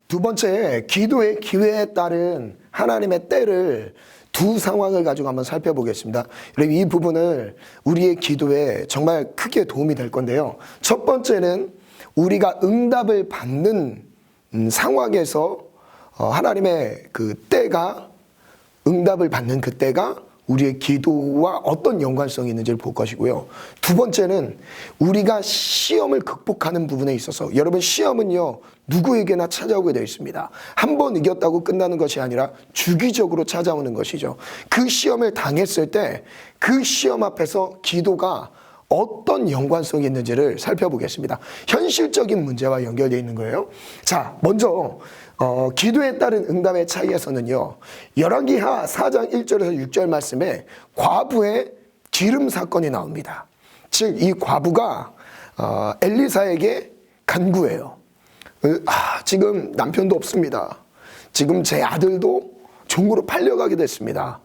두 번째, 기도의 기회에 따른 하나님의 때를 두 상황을 가지고 한번 살펴보겠습니다. 여러분, 이 부분을 우리의 기도에 정말 크게 도움이 될 건데요. 첫 번째는 우리가 응답을 받는 상황에서 하나님의 그 때가, 응답을 받는 그 때가 우리의 기도와 어떤 연관성이 있는지를 볼 것이고요. 두 번째는 우리가 시험을 극복하는 부분에 있어서, 여러분, 시험은요 누구에게나 찾아오게 되어 있습니다. 한 번 이겼다고 끝나는 것이 아니라 주기적으로 찾아오는 것이죠. 그 시험을 당했을 때 그 시험 앞에서 기도가 어떤 연관성이 있는지를 살펴보겠습니다. 현실적인 문제와 연결되어 있는 거예요. 자, 먼저 기도에 따른 응답의 차이에서는요, 열왕기하 4장 1절에서 6절 말씀에 과부의 기름 사건이 나옵니다. 즉, 이 과부가 엘리사에게 간구해요. 지금 남편도 없습니다. 지금 제 아들도 종으로 팔려가게 됐습니다.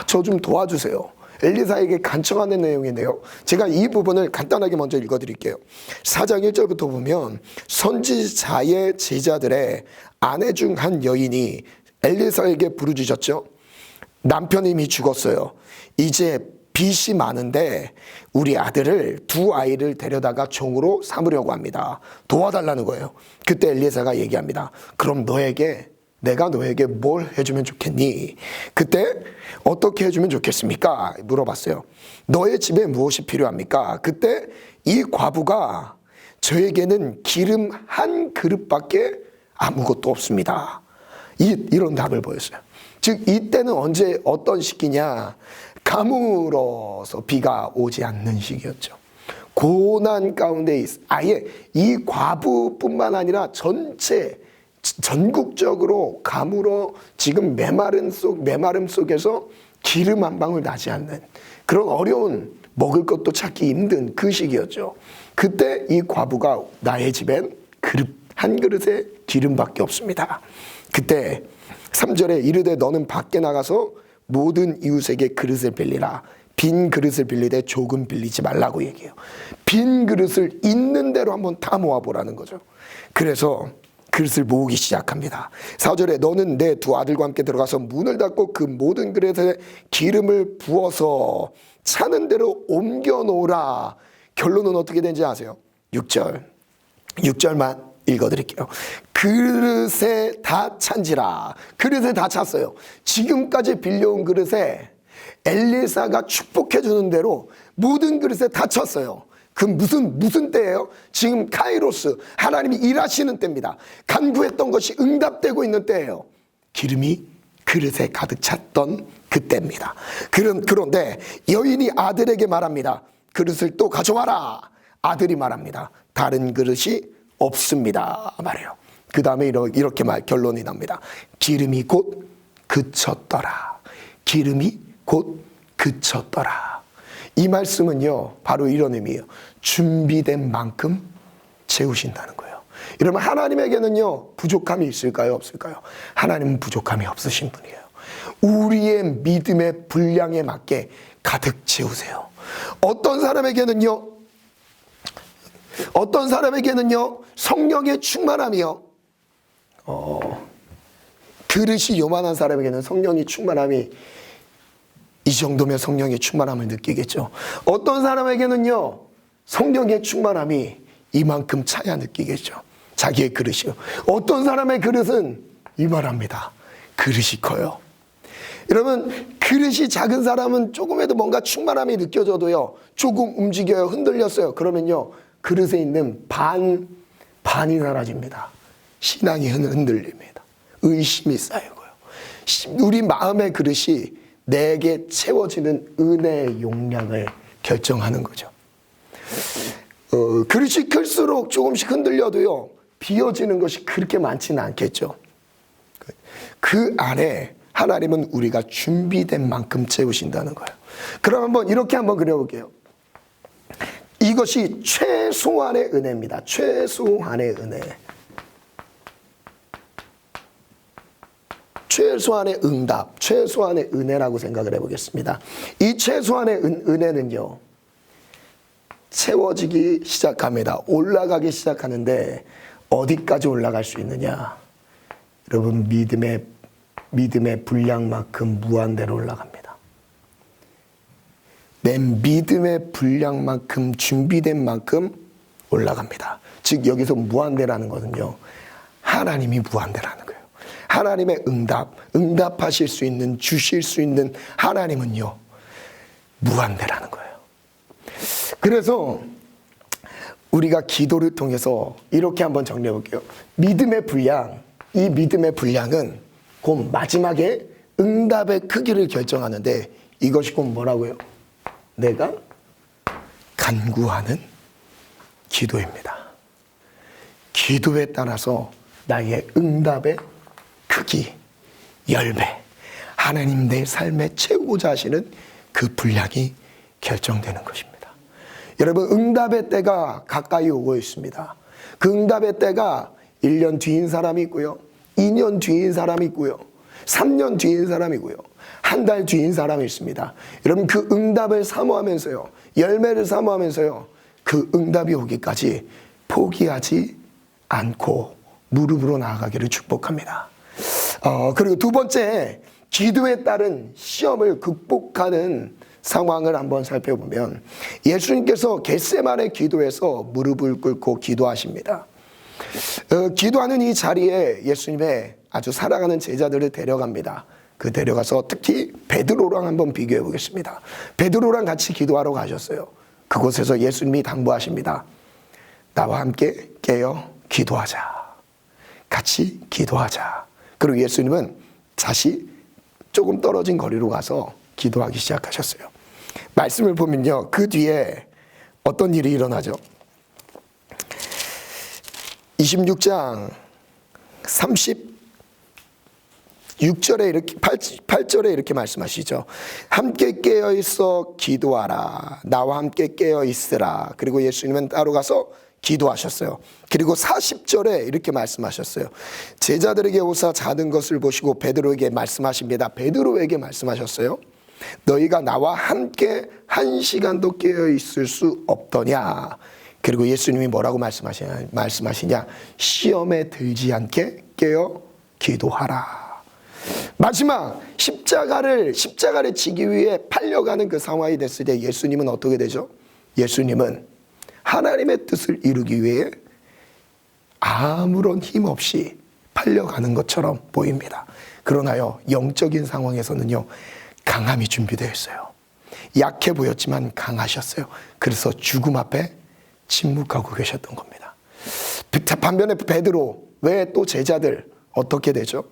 저 좀 도와주세요. 엘리사에게 간청하는 내용인데요. 제가 이 부분을 간단하게 먼저 읽어드릴게요. 4장 1절부터 보면, 선지자의 제자들의 아내 중 한 여인이 엘리사에게 부르짖었죠. 남편이 이미 죽었어요. 이제 빚이 많은데 우리 아들을, 두 아이를 데려다가 종으로 삼으려고 합니다. 도와달라는 거예요. 그때 엘리사가 얘기합니다. 그럼 내가 너에게 뭘 해주면 좋겠니? 그때 어떻게 해주면 좋겠습니까? 물어봤어요. 너의 집에 무엇이 필요합니까? 그때 이 과부가, 저에게는 기름 한 그릇밖에 아무것도 없습니다. 이런 답을 보였어요. 즉, 이때는 언제 어떤 시기냐? 가물어서 비가 오지 않는 시기였죠. 고난 가운데 아예 이 과부뿐만 아니라 전국적으로 가물어 지금 메마름 속에서 기름 한 방울 나지 않는 그런 어려운, 먹을 것도 찾기 힘든 그 시기였죠. 그때 이 과부가, 나의 집엔 그릇 한 그릇에 기름밖에 없습니다. 그때 3절에 이르되 너는 밖에 나가서 모든 이웃에게 그릇을 빌리라. 빈 그릇을 빌리되 조금 빌리지 말라고 얘기해요. 빈 그릇을 있는 대로 한번 다 모아보라는 거죠. 그래서 그릇을 모으기 시작합니다. 4절에 너는 내 두 아들과 함께 들어가서 문을 닫고 그 모든 그릇에 기름을 부어서 차는 대로 옮겨 놓으라. 결론은 어떻게 되는지 아세요? 6절만 읽어드릴게요. 그릇에 다 찬지라. 그릇에 다 찼어요. 지금까지 빌려온 그릇에 엘리사가 축복해 주는 대로 모든 그릇에 다 찼어요. 그 무슨 때예요? 지금 카이로스, 하나님이 일하시는 때입니다. 간구했던 것이 응답되고 있는 때예요. 기름이 그릇에 가득 찼던 그때입니다. 그런데 여인이 아들에게 말합니다. 그릇을 또 가져와라. 아들이 말합니다. 다른 그릇이 없습니다. 말해요. 그 다음에 이렇게 결론이 납니다. 기름이 곧 그쳤더라. 기름이 곧 그쳤더라. 이 말씀은요, 바로 이런 의미예요. 준비된 만큼 채우신다는 거예요. 여러분, 하나님에게는요, 부족함이 있을까요? 없을까요? 하나님은 부족함이 없으신 분이에요. 우리의 믿음의 분량에 맞게 가득 채우세요. 어떤 사람에게는요, 성령의 충만함이요, 그릇이 요만한 사람에게는 성령의 충만함이, 이 정도면 성령의 충만함을 느끼겠죠. 어떤 사람에게는요, 성령의 충만함이 이만큼 차야 느끼겠죠. 자기의 그릇이요. 어떤 사람의 그릇은 이만합니다. 그릇이 커요. 여러분, 그릇이 작은 사람은 조금에도 뭔가 충만함이 느껴져도요, 조금 움직여요, 흔들렸어요. 그러면요, 그릇에 있는 반이 사라집니다. 신앙이 흔들립니다. 의심이 쌓이고요. 우리 마음의 그릇이 내게 채워지는 은혜의 용량을 결정하는 거죠. 그릇이 클수록 조금씩 흔들려도요, 비어지는 것이 그렇게 많지는 않겠죠. 그 안에 하나님은 우리가 준비된 만큼 채우신다는 거예요. 그럼 이렇게 한번 그려볼게요. 이것이 최소한의 은혜입니다. 최소한의 은혜. 최소한의 응답, 최소한의 은혜라고 생각을 해보겠습니다. 이 최소한의 은혜는요, 채워지기 시작합니다. 올라가기 시작하는데 어디까지 올라갈 수 있느냐? 여러분 믿음의 분량만큼 무한대로 올라갑니다. 내 믿음의 분량만큼 준비된 만큼 올라갑니다. 즉 여기서 무한대라는 것은요, 하나님이 무한대라는 거예요. 하나님의 응답하실 수 있는, 주실 수 있는 하나님은요, 무한대라는 거예요. 그래서 우리가 기도를 통해서 이렇게 한번 정리해 볼게요. 믿음의 분량, 이 믿음의 분량은 곧 마지막에 응답의 크기를 결정하는데, 이것이 곧 뭐라고요? 내가 간구하는 기도입니다. 기도에 따라서 나의 응답의 크기, 열매, 하나님 내 삶에 채우고자 하시는 그 분량이 결정되는 것입니다. 여러분, 응답의 때가 가까이 오고 있습니다. 그 응답의 때가 1년 뒤인 사람이 있고요, 2년 뒤인 사람이 있고요, 3년 뒤인 사람이 있고요, 한 달 뒤인 사람이 있습니다. 여러분, 그 응답을 사모하면서요, 열매를 사모하면서요, 그 응답이 오기까지 포기하지 않고 무릎으로 나아가기를 축복합니다. 그리고 두 번째, 기도에 따른 시험을 극복하는 상황을 한번 살펴보면, 예수님께서 겟세마네 기도에서 무릎을 꿇고 기도하십니다. 기도하는 이 자리에 예수님의 아주 사랑하는 제자들을 데려갑니다. 그 데려가서 특히 베드로랑 한번 비교해 보겠습니다. 베드로랑 같이 기도하러 가셨어요. 그곳에서 예수님이 당부하십니다. 나와 함께 깨어 기도하자. 같이 기도하자. 그리고 예수님은 다시 조금 떨어진 거리로 가서 기도하기 시작하셨어요. 말씀을 보면요, 그 뒤에 어떤 일이 일어나죠? 26장 36절에 이렇게 8절에 이렇게 말씀하시죠. 함께 깨어 있어 기도하라. 나와 함께 깨어 있으라. 그리고 예수님은 따로 가서 기도하셨어요. 그리고 40절에 이렇게 말씀하셨어요. 제자들에게 오사 자는 것을 보시고 베드로에게 말씀하십니다. 베드로에게 말씀하셨어요. 너희가 나와 함께 1시간도 깨어 있을 수 없더냐. 그리고 예수님이 뭐라고 말씀하시냐? 시험에 들지 않게 깨어 기도하라. 마지막 십자가를 지기 위해 팔려가는 그 상황이 됐을 때 예수님은 어떻게 되죠? 예수님은 하나님의 뜻을 이루기 위해 아무런 힘 없이 팔려가는 것처럼 보입니다. 그러나요, 영적인 상황에서는요, 강함이 준비되어 있어요. 약해 보였지만 강하셨어요. 그래서 죽음 앞에 침묵하고 계셨던 겁니다. 반면에 베드로, 왜 또 제자들 어떻게 되죠?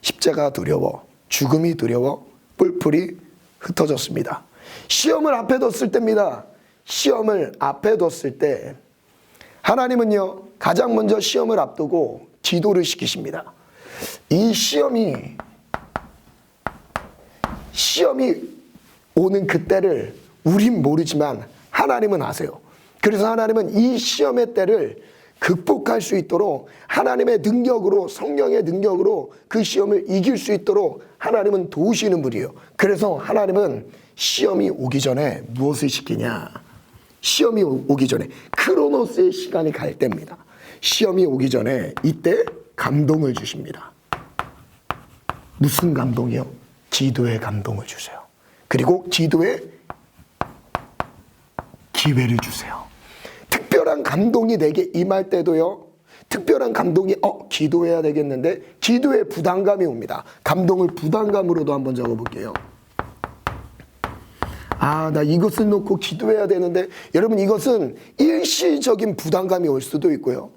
십자가 두려워, 죽음이 두려워 뿔뿔이 흩어졌습니다. 시험을 앞에 뒀을 때입니다. 시험을 앞에 뒀을 때 하나님은요, 가장 먼저 시험을 앞두고 기도를 시키십니다. 이 시험이 오는 그때를 우린 모르지만 하나님은 아세요. 그래서 하나님은 이 시험의 때를 극복할 수 있도록 하나님의 능력으로, 성령의 능력으로 그 시험을 이길 수 있도록 하나님은 도우시는 분이에요. 그래서 하나님은 시험이 오기 전에 무엇을 시키냐? 시험이 오기 전에 크로노스의 시간이 갈 때입니다. 시험이 오기 전에 이때 감동을 주십니다. 무슨 감동이요? 기도의 감동을 주세요. 그리고 기도의 기회를 주세요. 특별한 감동이 내게 임할 때도요, 특별한 감동이 기도해야 되겠는데 기도에 부담감이 옵니다. 감동을 부담감으로도 한번 적어볼게요. 나 이것을 놓고 기도해야 되는데, 여러분, 이것은 일시적인 부담감이 올 수도 있고요,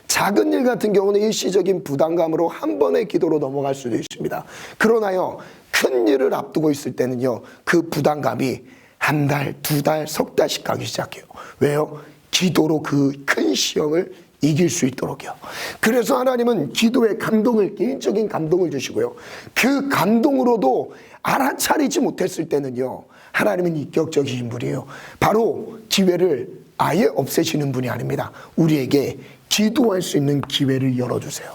작은 일 같은 경우는 일시적인 부담감으로 한 번의 기도로 넘어갈 수도 있습니다. 그러나요, 큰 일을 앞두고 있을 때는요, 그 부담감이 한 달, 두 달, 석 달씩 가기 시작해요. 왜요? 기도로 그 큰 시험을 이길 수 있도록요. 그래서 하나님은 기도의 감동을, 개인적인 감동을 주시고요, 그 감동으로도 알아차리지 못했을 때는요, 하나님은 인격적이신 분이에요. 바로 기회를 아예 없애시는 분이 아닙니다. 우리에게 기도할 수 있는 기회를 열어주세요.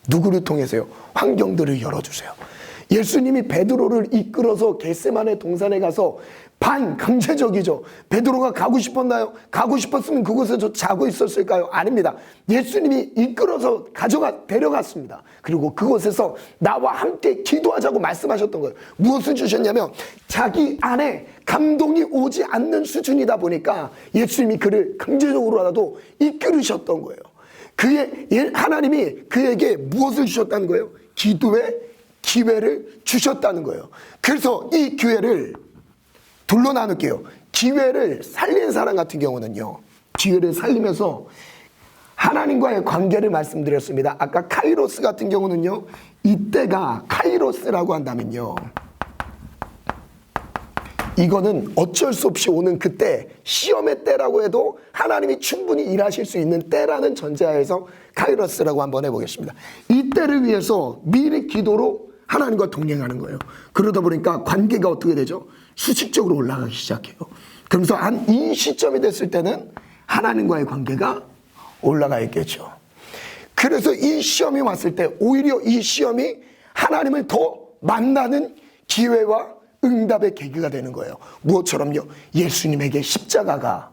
누구를 통해서요? 환경들을 열어주세요. 예수님이 베드로를 이끌어서 겟세마네 동산에 가서 반강제적이죠. 베드로가 가고 싶었나요? 가고 싶었으면 그곳에서 자고 있었을까요? 아닙니다. 예수님이 이끌어서 데려갔습니다. 그리고 그곳에서 나와 함께 기도하자고 말씀하셨던 거예요. 무엇을 주셨냐면 자기 안에 감동이 오지 않는 수준이다 보니까 예수님이 그를 강제적으로라도 이끌으셨던 거예요. 하나님이 그에게 무엇을 주셨다는 거예요? 기도의 기회를 주셨다는 거예요. 그래서 이 기회를 둘로 나눌게요. 기회를 살린 사람 같은 경우는요, 기회를 살리면서 하나님과의 관계를 말씀드렸습니다. 아까 카이로스 같은 경우는요, 이때가 카이로스라고 한다면요, 이거는 어쩔 수 없이 오는 그때, 시험의 때라고 해도 하나님이 충분히 일하실 수 있는 때라는 전제하에서 카이로스라고 한번 해보겠습니다. 이 때를 위해서 미리 기도로 하나님과 동행하는 거예요. 그러다 보니까 관계가 어떻게 되죠? 수직적으로 올라가기 시작해요. 그러면서 한 이 시점이 됐을 때는 하나님과의 관계가 올라가 있겠죠. 그래서 이 시험이 왔을 때 오히려 이 시험이 하나님을 더 만나는 기회와 응답의 계기가 되는 거예요. 무엇처럼요? 예수님에게 십자가가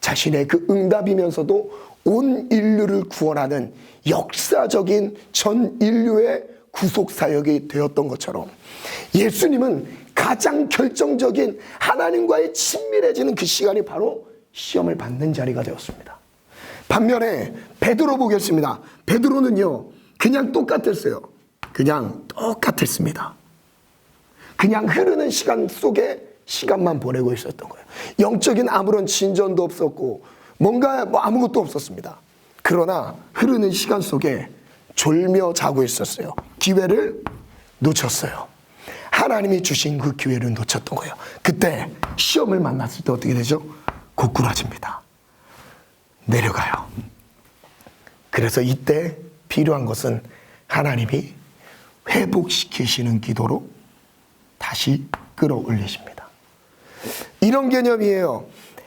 자신의 그 응답이면서도 온 인류를 구원하는 역사적인 전 인류의 구속 사역이 되었던 것처럼 예수님은 가장 결정적인 하나님과의 친밀해지는 그 시간이 바로 시험을 받는 자리가 되었습니다. 반면에 베드로 보겠습니다. 베드로는요, 그냥 똑같았어요. 그냥 똑같았습니다. 그냥 흐르는 시간 속에 시간만 보내고 있었던 거예요. 영적인 아무런 진전도 없었고 뭔가 아무것도 없었습니다. 그러나 흐르는 시간 속에 졸며 자고 있었어요. 기회를 놓쳤어요. 하나님이 주신 그 기회를 놓쳤던 거예요. 그때 시험을 만났을 때 어떻게 되죠? 고꾸라집니다. 내려가요. 그래서 이때 필요한 것은 하나님이 회복시키시는 기도로 다시 끌어올리십니다. 이런 개념이에요.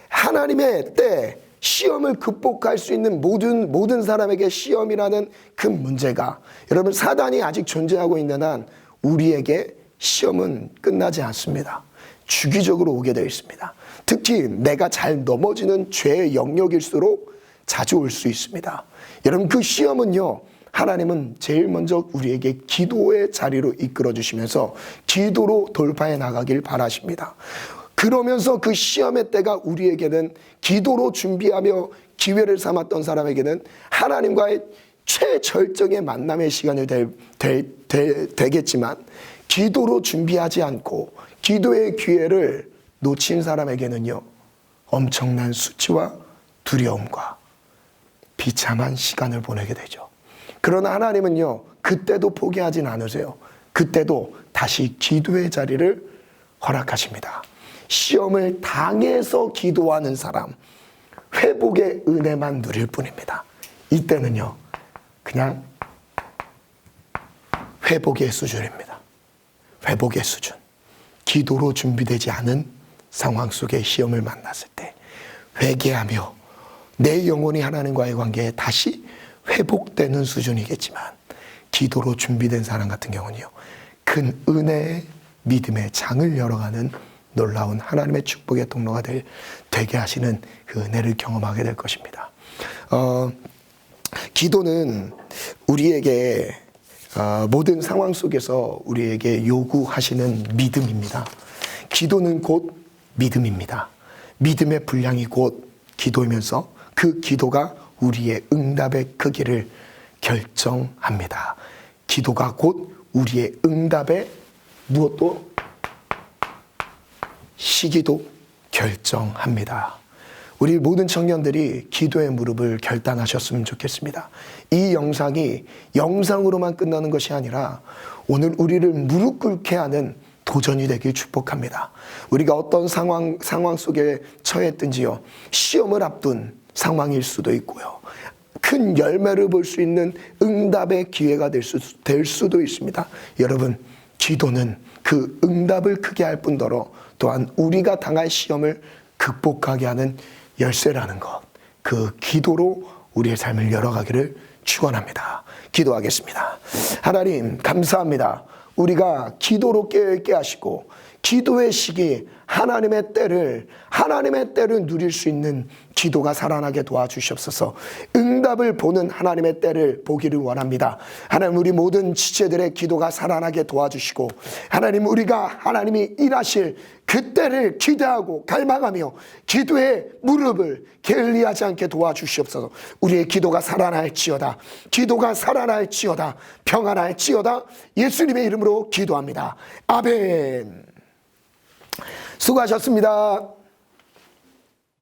하나님의 때 시험을 극복할 수 있는 모든 사람에게 시험이라는 그 문제가, 여러분, 사단이 아직 존재하고 있는 한 우리에게 시험은 끝나지 않습니다. 주기적으로 오게 되어 있습니다. 특히 내가 잘 넘어지는 죄의 영역일수록 자주 올 수 있습니다. 여러분, 그 시험은요, 하나님은 제일 먼저 우리에게 기도의 자리로 이끌어 주시면서 기도로 돌파해 나가길 바라십니다. 그러면서 그 시험의 때가 우리에게는 기도로 준비하며 기회를 삼았던 사람에게는 하나님과의 최절정의 만남의 시간이 되겠지만, 기도로 준비하지 않고 기도의 기회를 놓친 사람에게는요, 엄청난 수치와 두려움과 비참한 시간을 보내게 되죠. 그러나 하나님은요, 그때도 포기하진 않으세요. 그때도 다시 기도의 자리를 허락하십니다. 시험을 당해서 기도하는 사람, 회복의 은혜만 누릴 뿐입니다. 이때는요, 그냥 회복의 수준입니다. 회복의 수준. 기도로 준비되지 않은 상황 속에 시험을 만났을 때 회개하며 내 영혼이 하나님과의 관계에 다시 회복되는 수준이겠지만, 기도로 준비된 사람 같은 경우는요, 큰 은혜의 믿음의 장을 열어가는 놀라운 하나님의 축복의 통로가 되게 하시는 그 은혜를 경험하게 될 것입니다. 기도는 우리에게 모든 상황 속에서 우리에게 요구하시는 믿음입니다. 기도는 곧 믿음입니다. 믿음의 분량이 곧 기도이면서 그 기도가 우리의 응답의 크기를 결정합니다. 기도가 곧 우리의 응답의 무엇도 시기도 결정합니다. 우리 모든 청년들이 기도의 무릎을 결단하셨으면 좋겠습니다. 이 영상이 영상으로만 끝나는 것이 아니라 오늘 우리를 무릎 꿇게 하는 도전이 되길 축복합니다. 우리가 어떤 상황 속에 처했든지요, 시험을 앞둔 상황일 수도 있고요, 큰 열매를 볼 수 있는 응답의 기회가 될 수도 있습니다. 여러분, 기도는 그 응답을 크게 할 뿐더러 또한 우리가 당할 시험을 극복하게 하는 열쇠라는 것, 그 기도로 우리의 삶을 열어가기를 축원합니다. 기도하겠습니다. 하나님, 감사합니다. 우리가 기도로 깨어있게 하시고 기도의 시기, 하나님의 때를 누릴 수 있는 기도가 살아나게 도와주시옵소서. 응답을 보는 하나님의 때를 보기를 원합니다. 하나님, 우리 모든 지체들의 기도가 살아나게 도와주시고, 하나님, 우리가 하나님이 일하실 그 때를 기대하고 갈망하며 기도의 무릎을 게을리하지 않게 도와주시옵소서. 우리의 기도가 살아날지어다. 기도가 살아날지어다. 평안할지어다. 예수님의 이름으로 기도합니다. 아멘. 수고하셨습니다.